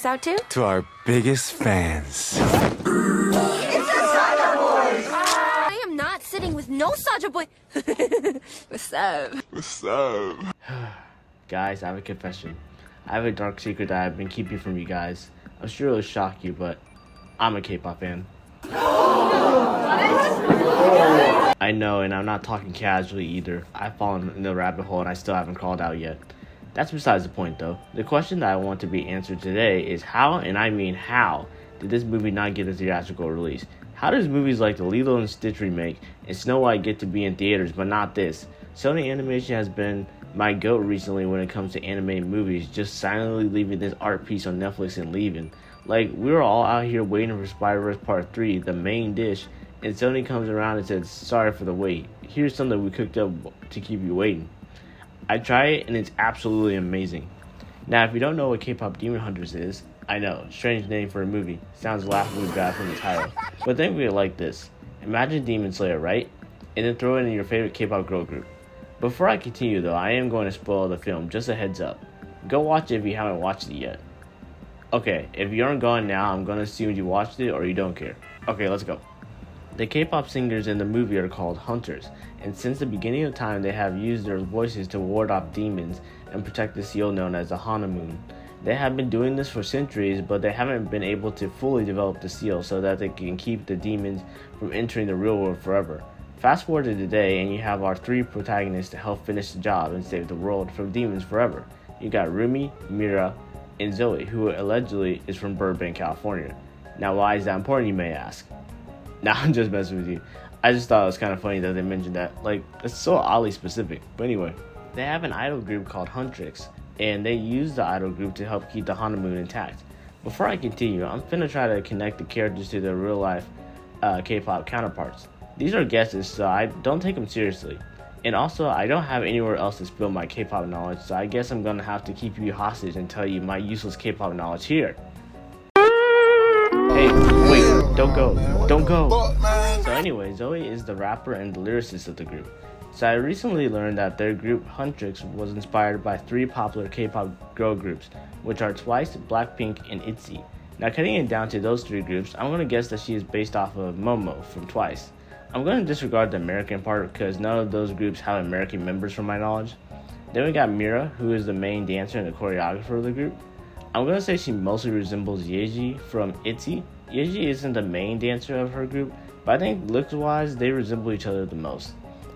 out to? To our biggest fans. I am not sitting with no Saja boy. What's up? What's up? Guys, I have a confession. I have a dark secret that I've been keeping from you guys. I'm sure it'll shock you, but I'm a K-pop fan. I know, and I'm not talking casually either. I've fallen in the rabbit hole and I still haven't crawled out yet. That's besides the point though. The question that I want to be answered today is how, and I mean how, did this movie not get a theatrical release? How does movies like the Lilo and Stitch remake and Snow White get to be in theaters but not this? Sony Animation has been my goat recently when it comes to animated movies, just silently leaving this art piece on Netflix and leaving. Like, we were all out here waiting for Spider-Verse Part 3, the main dish, and Sony comes around and says, sorry for the wait. Here's something we cooked up to keep you waiting. I tried it and it's absolutely amazing. Now, if you don't know what Kpop Demon Hunters is, I know, strange name for a movie. Sounds laughably bad from the title. But think of it like this. Imagine Demon Slayer, right? And then throw it in your favorite K-pop girl group. Before I continue though, I am going to spoil the film, just a heads up. Go watch it if you haven't watched it yet. Okay, if you aren't going now, I'm going to assume you watched it or you don't care. Okay, let's go. The K-pop singers in the movie are called Hunters, and since the beginning of time they have used their voices to ward off demons and protect the seal known as the Hana-moon. They have been doing this for centuries, but they haven't been able to fully develop the seal so that they can keep the demons from entering the real world forever. Fast forward to today and you have our three protagonists to help finish the job and save the world from demons forever. You got Rumi, Mira, and Zoe, who allegedly is from Burbank, California. Now why is that important, you may ask? Nah, I'm just messing with you. I just thought it was kind of funny that they mentioned that. Like, it's so oddly specific. But anyway, they have an idol group called Huntress, and they use the idol group to help keep the Hana-moon intact. Before I continue, I'm finna try to connect the characters to their real life K-pop counterparts. These are guesses, so I don't take them seriously. And also, I don't have anywhere else to spill my K-pop knowledge, so I guess I'm gonna have to keep you hostage and tell you my useless K-pop knowledge here. Hey, wait, don't go. So anyway, Zoe is the rapper and the lyricist of the group. So I recently learned that their group Huntress was inspired by three popular K-pop girl groups, which are Twice, Blackpink, and ITZY. Now cutting it down to those three groups, I'm gonna guess that she is based off of Momo from Twice. I'm going to disregard the American part because none of those groups have American members from my knowledge. Then we got Mira, who is the main dancer and the choreographer of the group. I'm going to say she mostly resembles Yeji from ITZY. Yeji isn't the main dancer of her group, but I think looks-wise they resemble each other the most.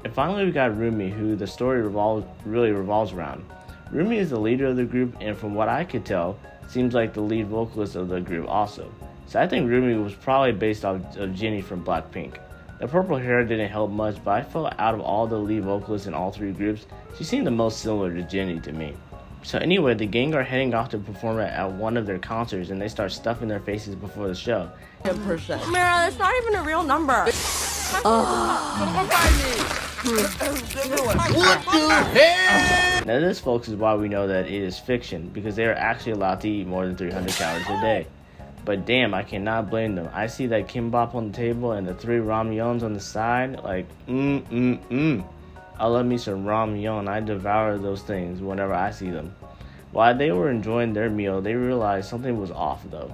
And finally we got Rumi, who the story really revolves around. Rumi is the leader of the group and from what I could tell, seems like the lead vocalist of the group also. So I think Rumi was probably based off of Ginu from Blackpink. The purple hair didn't help much, but I felt out of all the lead vocalists in all three groups, she seemed the most similar to Ginu to me. So anyway, the gang are heading off to perform at one of their concerts and they start stuffing their faces before the show. 10%. Mira, that's not even a real number. What the hell? Now this, folks, is why we know that it is fiction, because they are actually allowed to eat more than 300 calories a day. But damn, I cannot blame them. I see that kimbap on the table and the 3 ramyuns on the side, like, I love me some ramyun. I devour those things whenever I see them. While they were enjoying their meal, they realized something was off though.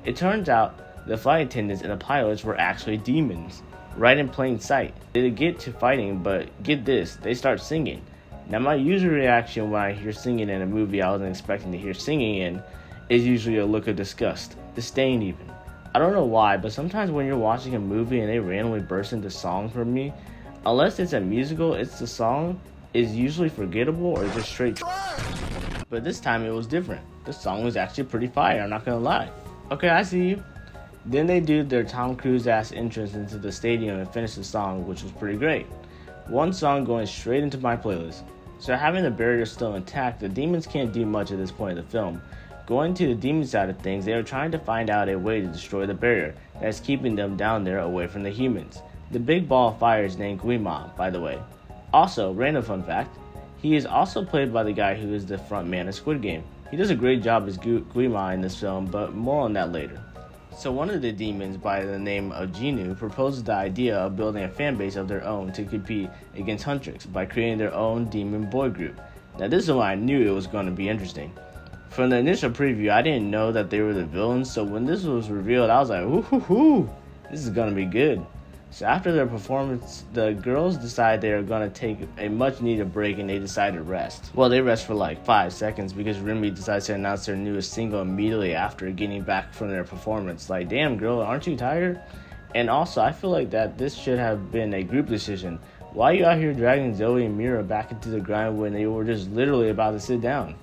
It turns out the flight attendants and the pilots were actually demons, right in plain sight. They get to fighting, but get this, they start singing. Now my usual reaction when I hear singing in a movie I wasn't expecting to hear singing in is usually a look of disgust, disdain even. I don't know why, but sometimes when you're watching a movie and they randomly burst into song for me, unless it's a musical, it's the song is usually forgettable or just straight. But this time it was different. The song was actually pretty fire, I'm not gonna lie. Okay, I see you. Then they do their Tom Cruise ass entrance into the stadium and finish the song, which was pretty great. One song going straight into my playlist. So having the barrier still intact, the demons can't do much at this point in the film. Going to the demon side of things, they are trying to find out a way to destroy the barrier that's keeping them down there away from the humans. The big ball of fire is named Guima, by the way. Also, random fun fact, he is also played by the guy who is the front man of Squid Game. He does a great job as Guima in this film, but more on that later. So one of the demons by the name of Ginu proposes the idea of building a fan base of their own to compete against Huntress by creating their own demon boy group. Now this is when I knew it was going to be interesting. From the initial preview, I didn't know that they were the villains, so when this was revealed, I was like, ooh, this is gonna be good. So after their performance, the girls decide they are gonna take a much needed break and they decide to rest. Well, they rest for like 5 seconds because Rumi decides to announce their newest single immediately after getting back from their performance. Like, damn girl, aren't you tired? And also, I feel like that this should have been a group decision. Why are you out here dragging Zoe and Mira back into the grind when they were just literally about to sit down?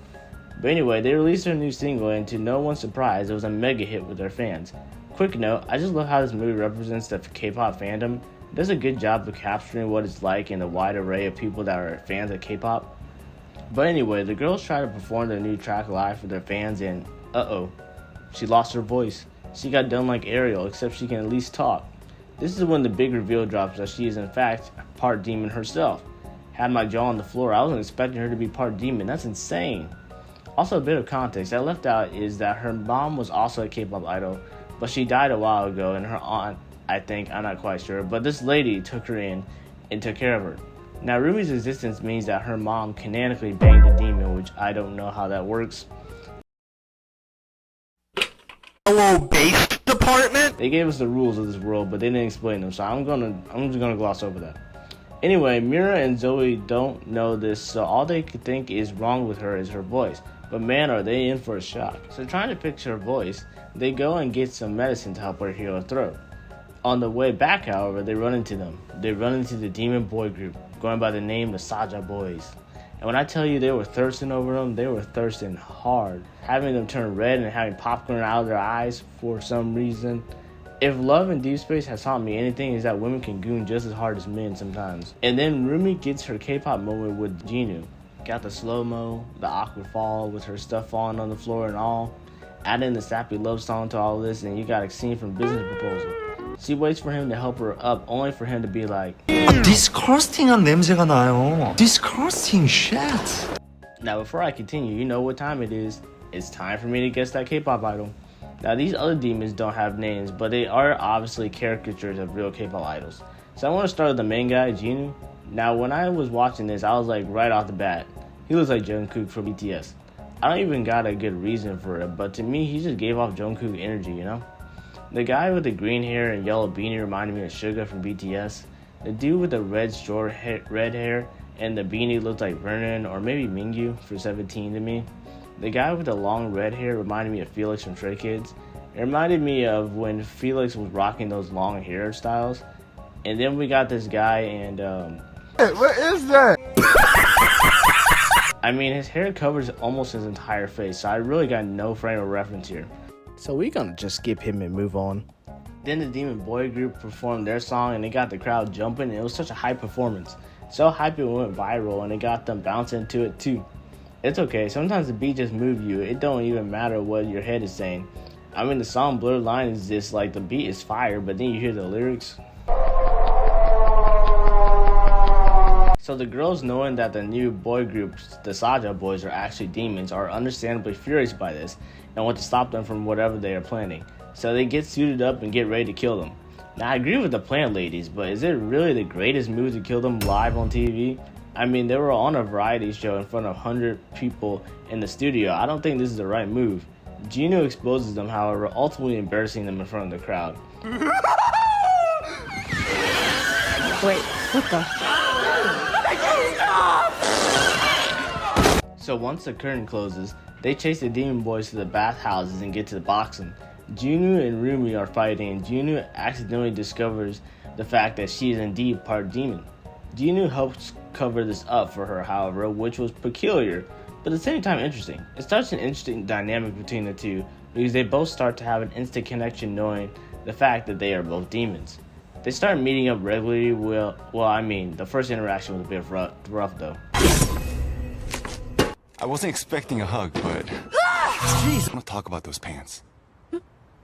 But anyway, they released their new single, and to no one's surprise, it was a mega hit with their fans. Quick note, I just love how this movie represents the K-pop fandom. It does a good job of capturing what it's like in the wide array of people that are fans of K-pop. But anyway, the girls try to perform their new track live for their fans, and she lost her voice. She got done like Ariel, except she can at least talk. This is when the big reveal drops that she is in fact part demon herself. Had my jaw on the floor. I wasn't expecting her to be part demon. That's insane. Also, a bit of context I left out is that her mom was also a K-pop idol, but she died a while ago, and her aunt, I'm not quite sure, but this lady took her in and took care of her. Now, Ruby's existence means that her mom canonically banged a demon, which I don't know how that works. Hello, base department? They gave us the rules of this world, but they didn't explain them, so I'm just gonna gloss over that. Anyway, Mira and Zoe don't know this, so all they could think is wrong with her is her voice. But man, are they in for a shock. So trying to fix her voice, they go and get some medicine to help her heal her throat. On the way back, however, they run into them. They run into the demon boy group, going by the name the Saja Boys. And when I tell you they were thirsting over them, they were thirsting hard. Having them turn red and having popcorn out of their eyes for some reason. If love in Deep Space has taught me anything, is that women can goon just as hard as men sometimes. And then Rumi gets her K-pop moment with Ginu. Got the slow-mo, the awkward fall with her stuff falling on the floor and all. Add in the sappy love song to all this and you got a scene from Business Proposal. She waits for him to help her up, only for him to be like, Disgusting한 냄새가 나요. Disgusting shit. Now before I continue, you know what time it is. It's time for me to guess that K-pop idol. Now these other demons don't have names, but they are obviously caricatures of real K-pop idols. So I want to start with the main guy, Ginu. Now when I was watching this, I was like right off the bat, he looks like Jungkook from BTS. I don't even got a good reason for it, but to me he just gave off Jungkook energy, you know? The guy with the green hair and yellow beanie reminded me of Suga from BTS. The dude with the red hair and the beanie looked like Vernon or maybe Mingyu for 17 to me. The guy with the long red hair reminded me of Felix from Stray Kids. It reminded me of when Felix was rocking those long hairstyles. And then we got this guy and What is that? I mean, his hair covers almost his entire face, so I really got no frame of reference here. So we're gonna just skip him and move on. Then the Demon Boy group performed their song and they got the crowd jumping, and it was such a high performance. So hype it went viral and it got them bouncing to it too. It's okay, sometimes the beat just moves you. It don't even matter what your head is saying. I mean, the song Blurred Line is just like the beat is fire, but then you hear the lyrics. So the girls, knowing that the new boy groups, the Saja Boys, are actually demons, are understandably furious by this and want to stop them from whatever they are planning. So they get suited up and get ready to kill them. Now I agree with the plan, ladies, but is it really the greatest move to kill them live on TV? I mean, they were on a variety show in front of 100 people in the studio. I don't think this is the right move. Gino exposes them, however, ultimately embarrassing them in front of the crowd. Wait, what the? So once the curtain closes, they chase the demon boys to the bathhouses and get to box them. Ginu and Rumi are fighting, and Ginu accidentally discovers the fact that she is indeed part demon. Ginu helps cover this up for her, however, which was peculiar, but at the same time interesting. It starts an interesting dynamic between the two, because they both start to have an instant connection knowing the fact that they are both demons. They start meeting up regularly. Well, I mean, the first interaction was a bit rough though. I wasn't expecting a hug, but jeez, I want to talk about those pants.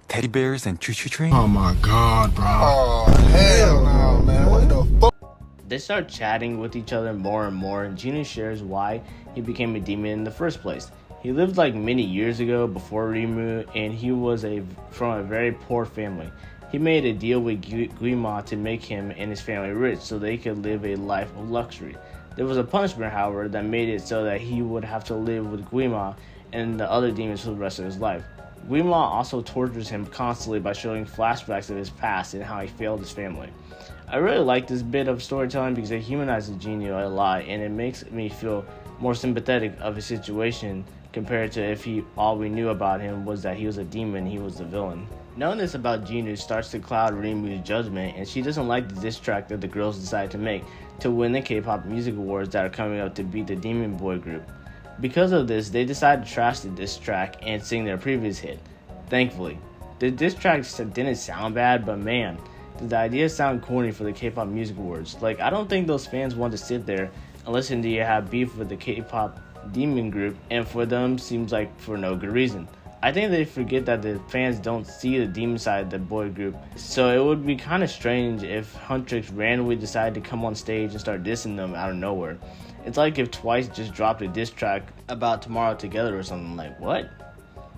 Teddy bears and choo-choo train. Oh my god, bro. Oh, hell no, man. What the fuck? They start chatting with each other more and more, and Gino shares why he became a demon in the first place. He lived like many years ago before Rimu, and he was from a very poor family. He made a deal with Guima to make him and his family rich so they could live a life of luxury. There was a punishment, however, that made it so that he would have to live with Guima and the other demons for the rest of his life. Guima also tortures him constantly by showing flashbacks of his past and how he failed his family. I really like this bit of storytelling because it humanizes Ginu a lot, and it makes me feel more sympathetic of his situation compared to if all we knew about him was that he was a demon, he was the villain. Knowing this about Ginu starts to cloud Rimu's judgment, and she doesn't like the diss track that the girls decide to make to win the K-pop music awards that are coming up to beat the Demon Boy group. Because of this, they decide to trash the diss track and sing their previous hit. Thankfully, the diss track didn't sound bad, but man, did the idea sound corny for the K-pop music awards. Like, I don't think those fans want to sit there and listen to you have beef with the K-pop demon group, and for them seems like for no good reason. I think they forget that the fans don't see the demon side of the boy group, so it would be kind of strange if Huntress randomly decided to come on stage and start dissing them out of nowhere. It's like if Twice just dropped a diss track about Tomorrow Together or something. Like, what?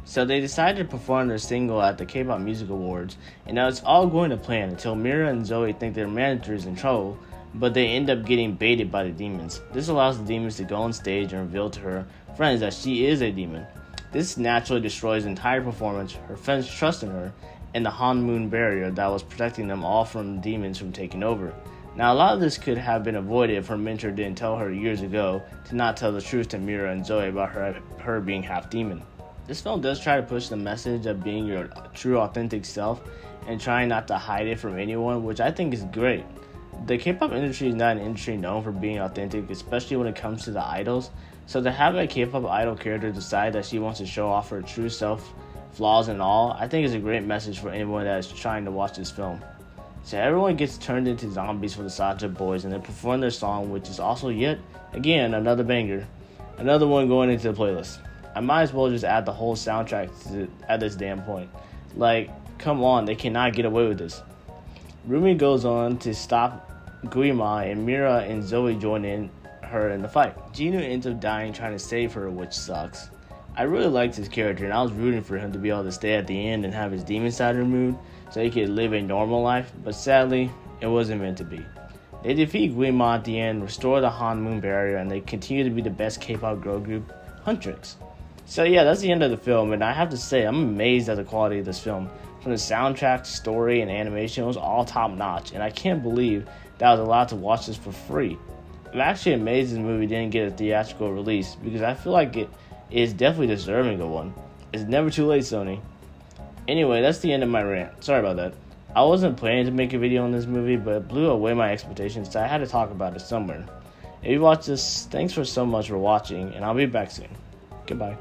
So they decided to perform their single at the K-pop Music Awards, and now it's all going to plan until Mira and Zoe think their manager is in trouble, but they end up getting baited by the demons. This allows the demons to go on stage and reveal to her friends that she is a demon. This naturally destroys the entire performance, her friends' trust in her, and the Han Moon barrier that was protecting them all from demons from taking over. Now, a lot of this could have been avoided if her mentor didn't tell her years ago to not tell the truth to Mira and Zoe about her being half demon. This film does try to push the message of being your true authentic self and trying not to hide it from anyone, which I think is great. The K-pop industry is not an industry known for being authentic, especially when it comes to the idols. So to have a K-pop idol character decide that she wants to show off her true self, flaws and all, I think is a great message for anyone that is trying to watch this film. So everyone gets turned into zombies for the Saja boys, and they perform their song, which is also yet again another banger, another one going into the playlist. I might as well just add the whole soundtrack at this damn point. Like, come on, they cannot get away with this. Rumi goes on to stop Guima, and Mira and Zoe join in her in the fight. Ginu ends up dying trying to save her, which sucks. I really liked his character, and I was rooting for him to be able to stay at the end and have his demon side removed so he could live a normal life, but sadly, it wasn't meant to be. They defeat Guima at the end, restore the Han Moon barrier, and they continue to be the best K-pop girl group, Huntress. So yeah, that's the end of the film, and I have to say, I'm amazed at the quality of this film. From the soundtrack, story, and animation, it was all top notch, and I can't believe that I was allowed to watch this for free. I'm actually amazed this movie didn't get a theatrical release, because I feel like it is definitely deserving of one. It's never too late, Sony. Anyway, that's the end of my rant. Sorry about that. I wasn't planning to make a video on this movie, but it blew away my expectations, so I had to talk about it somewhere. If you watched this, thanks for so much for watching, and I'll be back soon. Goodbye.